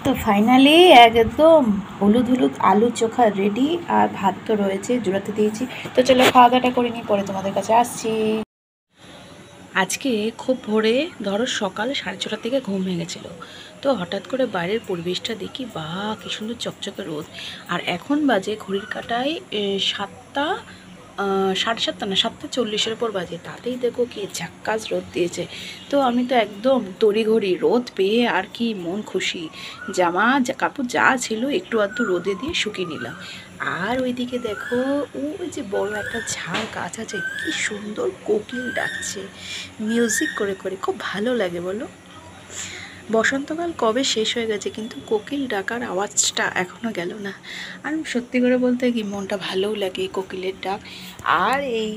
তো ফাইনালি একদম হলুদ হলুদ আলু চোখা রেডি, আর ভাত তো রয়েছে, জোড়াতে দিয়েছি। তো চলো খাওয়া দাওয়াটা করে নিই, পরে তোমাদের কাছে আসছি। আজকে খুব ভোরে, ধরো সকাল 6:30টার দিকে ঘুম ভেঙেছিল। তো হঠাৎ করে বাইরের পরিবেশটা দেখি, বাহ কি সুন্দর চকচকে রোদ। আর এখন বাজে ঘড়ির কাঁটায় 7টা 7:30 না, 7:40-এর উপর বাজে। তাতেই দেখো কি ঝাক্কাস রোদ দিয়েছে। তো আমি তো একদম তড়িঘড়ি রোদ পেয়ে আর কি মন খুশি, জামা কাপড় যা ছিল একটু আধটু রোদে দিয়ে শুকিয়ে নিলাম। আর ওইদিকে দেখো ওই যে বড় একটা ঝাড় গাছ আছে, কি সুন্দর কোকিল ডাকছে মিউজিক করে করে, খুব ভালো লাগে বলো। বসন্তকাল কবে শেষ হয়ে গেছে, কিন্তু কোকিল ডাকার আওয়াজটা এখনও গেল না। আর সত্যি করে বলতে কি মনটা ভালোও লাগে কোকিলের ডাক। আর এই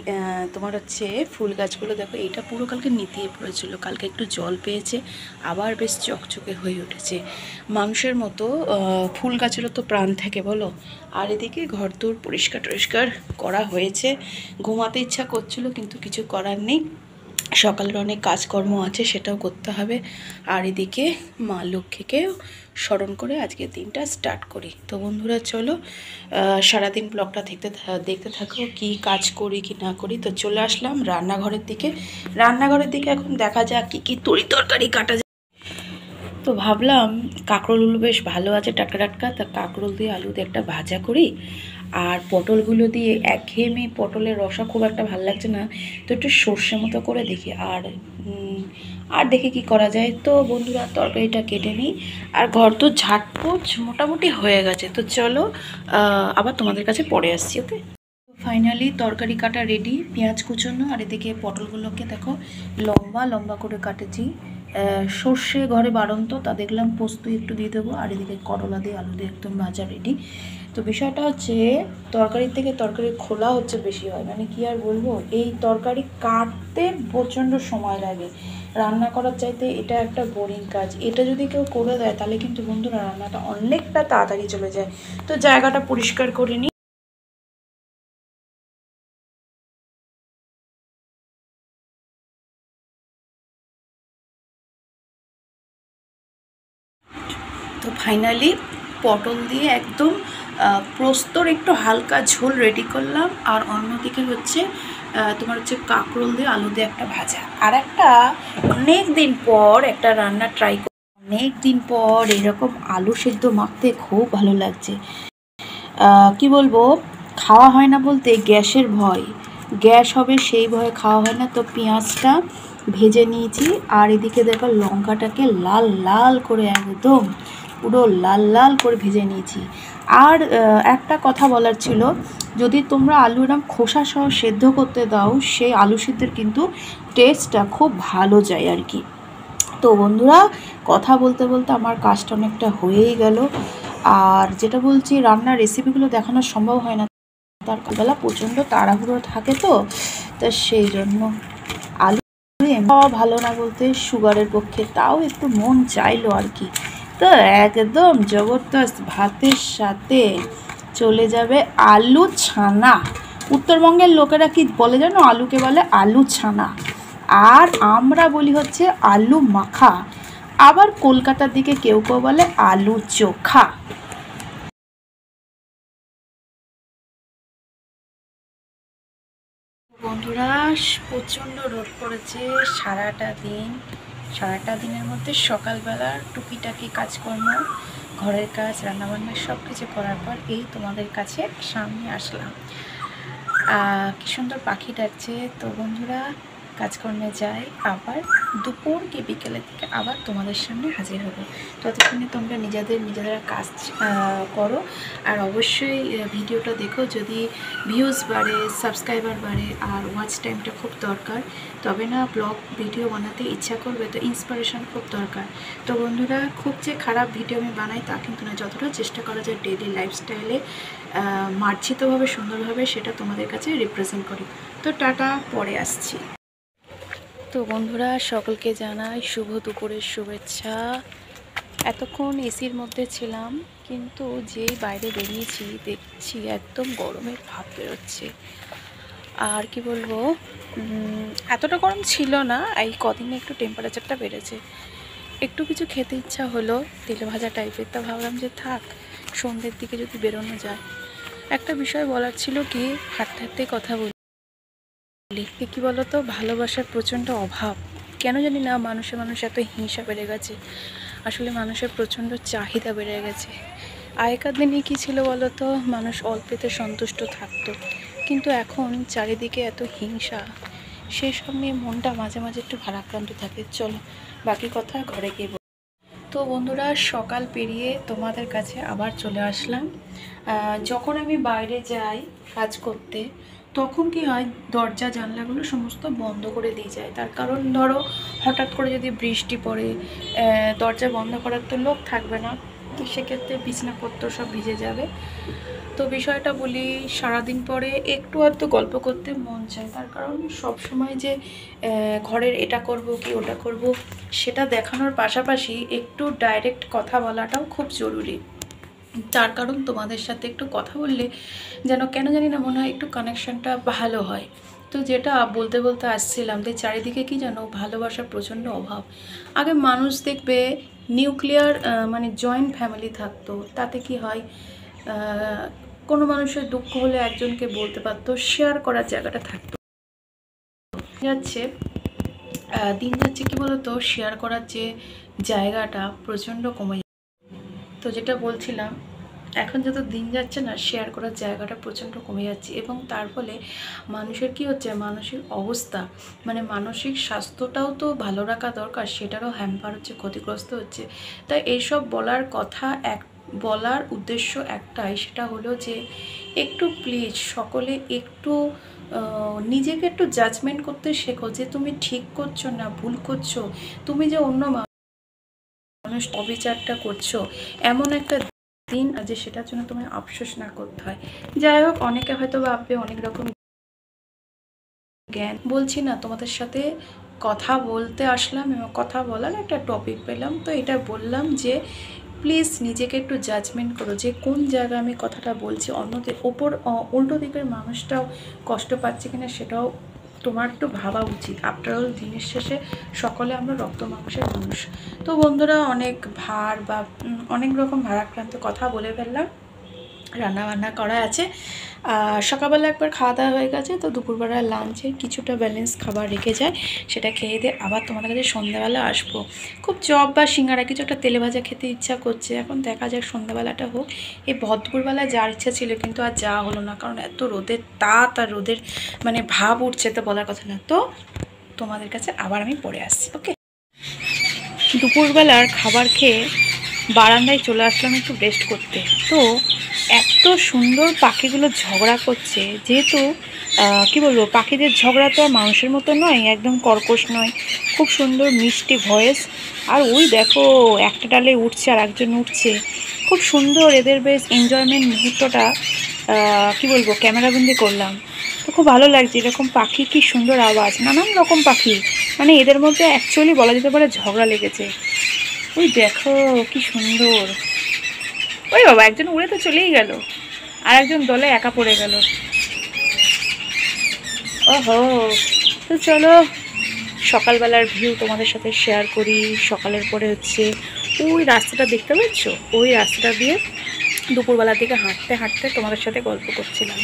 তোমার হচ্ছে ফুল গাছগুলো দেখো, এইটা পুরো কালকে নিতিয়ে পড়েছিল, কালকে একটু জল পেয়েছে, আবার বেশ চকচকে হয়ে উঠেছে মানুষের মতো। ফুল গাছেরও তো প্রাণ থাকে বলো। আর এদিকে ঘরদোর পরিষ্কার টরিষ্কার করা হয়েছে। ঘুমাতে ইচ্ছা করছিল, কিন্তু কিছু করার নেই, সকালের অনেক কাজকর্ম আছে, সেটাও করতে হবে। আর এদিকে মা লক্ষ্মীকেও স্মরণ করে আজকের দিনটা স্টার্ট করি। তো বন্ধুরা চলো সারাদিন ব্লগটা দেখতে থাকো, কি কাজ করি কি না করি। তো চলে আসলাম রান্নাঘরের দিকে। এখন দেখা যাক কী কী তরকারি কাটা যায়। তো ভাবলাম কাঁকরোলগুলো বেশ ভালো আছে টাটকা টাটকা, তা কাঁকরোল দিয়ে আলু দিয়ে একটা ভাজা করি। আর পটলগুলো দিয়ে একঘেয়েমি পটলের রসা খুব একটা ভালো লাগছে না, তো একটু সর্ষে মতো করে দেখি। আর দেখি কি করা যায়। তো বন্ধুরা তরকারিটা কেটে নিই, আর ঘর তো ঝাটপোছ মোটামুটি হয়ে গেছে। তো চলো আবার তোমাদের কাছে পরে আসছি, ওকে। ফাইনালি তরকারি কাটা রেডি, পেঁয়াজ কুচোনো, আর এদিকে পটলগুলোকে দেখো লম্বা লম্বা করে কাটেছি। সর্ষে ঘরে বাড়ন্ত, তা দেখলাম পোস্ত একটু দিয়ে দেবো। আর এদিকে করলা দিয়ে আলু দিয়ে একদম ভাজা রেডি। তো বিষয়টা হচ্ছে তরকারির থেকে তরকারি খোলা হচ্ছে বেশি হয়, মানে কি আর বলবো, এই তরকারি কাটতে প্রচণ্ড সময় লাগে। রান্না করার চাইতে এটা একটা বোরিং কাজ, এটা যদি কেউ করে দেয় তাহলে কিন্তু বন্ধুরা রান্নাটা অনেকটা তাড়াতাড়ি চলে যায়। তো জায়গাটা পরিষ্কার করে নিই। তো ফাইনালি পটল দিয়ে একদম প্রস্তর একটু হালকা ঝোল রেডি করলাম। আর অন্যদিকে হচ্ছে তোমার হচ্ছে কাঁকরোল দিয়ে আলু দিয়ে একটা ভাজা। আর একটা অনেক দিন পর একটা রান্না ট্রাই করি, অনেক দিন পর এরকম আলু সেদ্ধ মাখতে খুব ভালো লাগছে। কি বলবো, খাওয়া হয় না বলতে গ্যাসের ভয়, গ্যাস হবে সেই ভয়ে খাওয়া হয় না। তো পেঁয়াজটা ভেজে নিয়েছি, আর এদিকে দেখো লঙ্কাটাকে লাল লাল করে একদম পুরো লাল লাল করে ভেজে নিয়েছি। আর একটা কথা বলার ছিল, যদি তোমরা আলু এরকম খোসা সহ সেদ্ধ করতে দাও, সেই আলু সিদ্ধের কিন্তু টেস্টটা খুব ভালো যায় আর কি। তো বন্ধুরা কথা বলতে বলতে আমার কাজটা অনেকটা হয়েই গেল। আর যেটা বলছি, রান্নার রেসিপিগুলো দেখানো সম্ভব হয় না, তার বেলা প্রচণ্ড তাড়াহুড়ো থাকে, তো সেই জন্য আলু খাওয়া ভালো না বলতে সুগারের পক্ষে, তাও একটু মন চাইলো আর কি। তো একদম জবরদস্ত ভাতের সাথে চলে যাবে আলু ছানা। উত্তরবঙ্গের লোকেরা কি বলে জানো, আলুকে বলে আলু ছানা, আর আমরা বলি হচ্ছে আলু মাখা। আবার কলকাতার দিকে কেউ কেউ বলে আলু চোখা। বন্ধুরা প্রচণ্ড রোদ পড়েছে সারাটা দিনের মধ্যে সকালবেলার টুকিটাকি কাজকর্ম, ঘরের কাজ, রান্নাবান্না সব কিছু করার পর এই তোমাদের কাছে সামনে আসলাম। কি সুন্দর পাখি ডাকছে। তো বন্ধুরা কাজকর্মে যাই, আবার দুপুর কি বিকেলের দিকে আবার তোমাদের সামনে হাজির হব। ততক্ষণে তোমরা নিজেরা কাজ করো, আর অবশ্যই ভিডিওটা দেখো, যদি ভিউজ বাড়ে, সাবস্ক্রাইবার বাড়ে, আর ওয়াচ টাইমটা খুব দরকার, তবে না ব্লগ ভিডিও বানাতে ইচ্ছা করবে। তো ইন্সপিরেশন খুব দরকার। তো বন্ধুরা খুব যে খারাপ ভিডিও আমি বানাই তা কিন্তু না, যতটা চেষ্টা করা যায় ডেইলি লাইফস্টাইলে মার্জিতভাবে সুন্দরভাবে সেটা তোমাদের কাছে রিপ্রেজেন্ট করি। তো টাটা, পরে আসছি। তো বন্ধুরা সকলকে জানাই শুভ দুপুরের শুভেচ্ছা। এতক্ষণ এসির মধ্যে ছিলাম, কিন্তু যেই বাইরে বেরিয়েছি দেখছি একদম গরমের ভাব বেরোচ্ছে। আর কি বলবো, এতটা গরম ছিল না, এই কদিনে একটু টেম্পারেচারটা বেড়েছে। একটু কিছু খেতে ইচ্ছা হলো তেলে ভাজা টাইপের, তা ভাবলাম যে থাক সন্ধ্যের দিকে যদি বেরোনো যায়। একটা বিষয় বলার ছিল কি, হাঁটতে হাঁটতে কথা বলি কি বলতো, ভালোবাসার প্রচণ্ড অভাব। কেন জানি না মানুষে এত হিংসা বেড়ে গেছে। আসলে মানুষের প্রচণ্ড চাহিদা বেড়ে গেছে। আগেকার দিনে কী ছিল বলতো, মানুষ অল্পেতে সন্তুষ্ট থাকতো, কিন্তু এখন চারিদিকে এত হিংসা, সেই সব নিয়ে মনটা মাঝে মাঝে একটু ভারাক্রান্ত থাকে। চলো বাকি কথা ঘরে গিয়ে। তো বন্ধুরা, সকাল পেরিয়ে তোমাদের কাছে আবার চলে আসলাম। যখন আমি বাইরে যাই কাজ করতে, তখন কি হয়, দরজা জানলাগুলো সমস্ত বন্ধ করে দিয়ে যায়। তার কারণ ধরো হঠাৎ করে যদি বৃষ্টি পড়ে, দরজা বন্ধ করার তো লোক থাকবে না, তো সেক্ষেত্রে বিছানাপত্র সব ভিজে যাবে। তো বিষয়টা বলি, সারাদিন পরে একটু আধটু গল্প করতে মন চায়। তার কারণ সব সময় যে ঘরের এটা করব কি ওটা করব সেটা দেখানোর পাশাপাশি একটু ডাইরেক্ট কথা বলাটাও খুব জরুরি। তার কারণ তোমাদের সাথে একটু কথা বললে যেন কেন জানি না মনে হয় একটু কানেকশানটা ভালো হয়। তো যেটা বলতে বলতে আসছিলাম যে চারিদিকে কি যেন ভালোবাসার প্রচণ্ড অভাব। আগে মানুষ দেখবে নিউক্লিয়ার মানে জয়েন্ট ফ্যামিলি থাকতো, তাতে কি হয়, কোনো মানুষের দুঃখ হলে একজনকে বলতে পারতো, শেয়ার করার জায়গাটা থাকতো। যাচ্ছে দিন যাচ্ছে কি বলতো, শেয়ার করার যে জায়গাটা প্রচণ্ড কমে যাচ্ছে। তো যেটা বলছিলাম, এখন যত দিন যাচ্ছে না, শেয়ার করার জায়গাটা প্রচণ্ড কমে যাচ্ছে, এবং তার ফলে মানুষের কি হচ্ছে, মানসিক অবস্থা মানে মানসিক স্বাস্থ্যটাও তো ভালো রাখা দরকার, সেটারও হ্যাম্পার হচ্ছে, ক্ষতিগ্রস্ত হচ্ছে। তাই এইসব বলার কথা, বলার উদ্দেশ্য একটাই, সেটা হলো যে একটু প্লিজ সকলে একটু নিজেকে একটু জাজমেন্ট করতে শেখো, যে তুমি ঠিক করছো না ভুল করছো, তুমি যে অন্য মানুষ অবিচারটা করছো, এমন একটা দিন যে সেটার জন্য তোমায় আফসোস না করতে হয়। যাই হোক, অনেকে হয়তো ভাববে অনেক রকম জ্ঞান বলছি না, তোমাদের সাথে কথা বলতে আসলাম এবং কথা বলার একটা টপিক পেলাম, তো এটা বললাম যে প্লিজ নিজেকে একটু জাজমেন্ট করো, যে কোন জায়গায় আমি কথাটা বলছি, অন্যদের ওপর উল্টো দিকের মানুষটাও কষ্ট পাচ্ছে কিনা সেটাও তোমার একটু ভাবা উচিত। আফটার অল দিনের শেষে সকলে আমরা রক্ত মাংসের মানুষ। তো বন্ধুরা, অনেক ভার বা অনেক রকম ভারাক্রান্ত কথা বলে ফেললাম। রান্নাবান্না করা আছে, সকালবেলা একবার খাওয়া দাওয়া হয়ে গেছে, তো দুপুরবেলা লাঞ্চে কিছুটা ব্যালেন্স খাবার রেখে যায়, সেটা খেয়ে দিয়ে আবার তোমাদের কাছে সন্ধ্যাবেলা আসবো। খুব চপ বা সিঙ্গারা কিছু একটা তেলে ভাজা খেতে ইচ্ছা করছে, এখন দেখা যাক সন্ধ্যাবেলাটা হোক। এই ভরদুপুরবেলা যাওয়ার ইচ্ছা ছিল, কিন্তু আর যাওয়া হলো না, কারণ এত রোদের তাপ আর রোদের মানে ভাব উঠছে, তো বলার কথা না। তো তোমাদের কাছে আবার আমি পরে আসছি, ওকে। দুপুরবেলার খাবার খেয়ে বারান্দায় চলে আসলাম একটু রেস্ট করতে। তো এত সুন্দর পাখিগুলো ঝগড়া করছে, যেহেতু কি বলবো, পাখিদের ঝগড়া তো আর মানুষের মতো নয়, একদম কর্কশ নয়, খুব সুন্দর মিষ্টি ভয়েস। আর ওই দেখো একটা ডালে উঠছে আর একজন উঠছে, খুব সুন্দর, এদের বেশ এনজয়মেন্ট মুহূর্তটা কি বলবো ক্যামেরাবন্দি করলাম। তো খুব ভালো লাগছে, এরকম পাখি কি সুন্দর আওয়াজ, নানান রকম পাখি, মানে এদের মধ্যে অ্যাকচুয়ালি বলা যেতে পারে ঝগড়া লেগেছে। ওই দেখো কি সুন্দর, ওই বাবা একজন উড়ে তো চলেই গেল, আর একজন দলে একা পড়ে গেল। ওহো, তো চলো সকালবেলার ভিউ তোমাদের সাথে শেয়ার করি। সকালের পরে হচ্ছে ওই রাস্তাটা দেখতে পাচ্ছ, ওই রাস্তাটা দিয়ে দুপুরবেলার দিকে হাঁটতে হাঁটতে তোমাদের সাথে গল্প করছিলাম।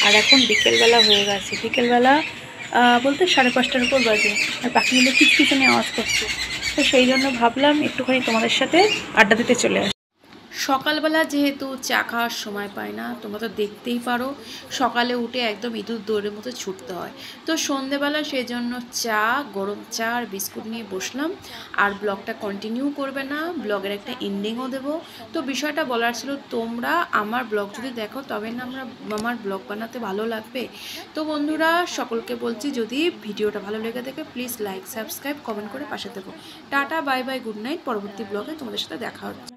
আর এখন বিকেলবেলা হয়ে গেছে, বিকেলবেলা বলতে 5:30টার উপর বাজে, আর পাখিগুলো কিচকিচানি আওয়াজ করছে। তো সেই জন্য ভাবলাম একটুখানি তোমাদের সাথে আড্ডা দিতে চলে আসি। সকালবেলা যেহেতু চা খাওয়ার সময় পায় না, তোমরা তো দেখতেই পারো সকালে উঠে একদম ইঁদুর দৌড়ের মতো ছুটতে হয়। তো সন্ধেবেলা সেই জন্য চা, গরম চা আর বিস্কুট নিয়ে বসলাম। আর ব্লগটা কন্টিনিউ করবে না, ব্লগের একটা এন্ডিংও দেবো। তো বিষয়টা বলার ছিল, তোমরা আমার ব্লগ যদি দেখো তবে না আমার ব্লগ বানাতে ভালো লাগবে। তো বন্ধুরা, সকলকে বলছি যদি ভিডিওটা ভালো লেগে থাকে প্লিজ লাইক, সাবস্ক্রাইব, কমেন্ট করে পাশে থেকো। Tata, bye bye, good night. পরবর্তী ব্লগে তোমাদের সাথে দেখা হচ্ছে।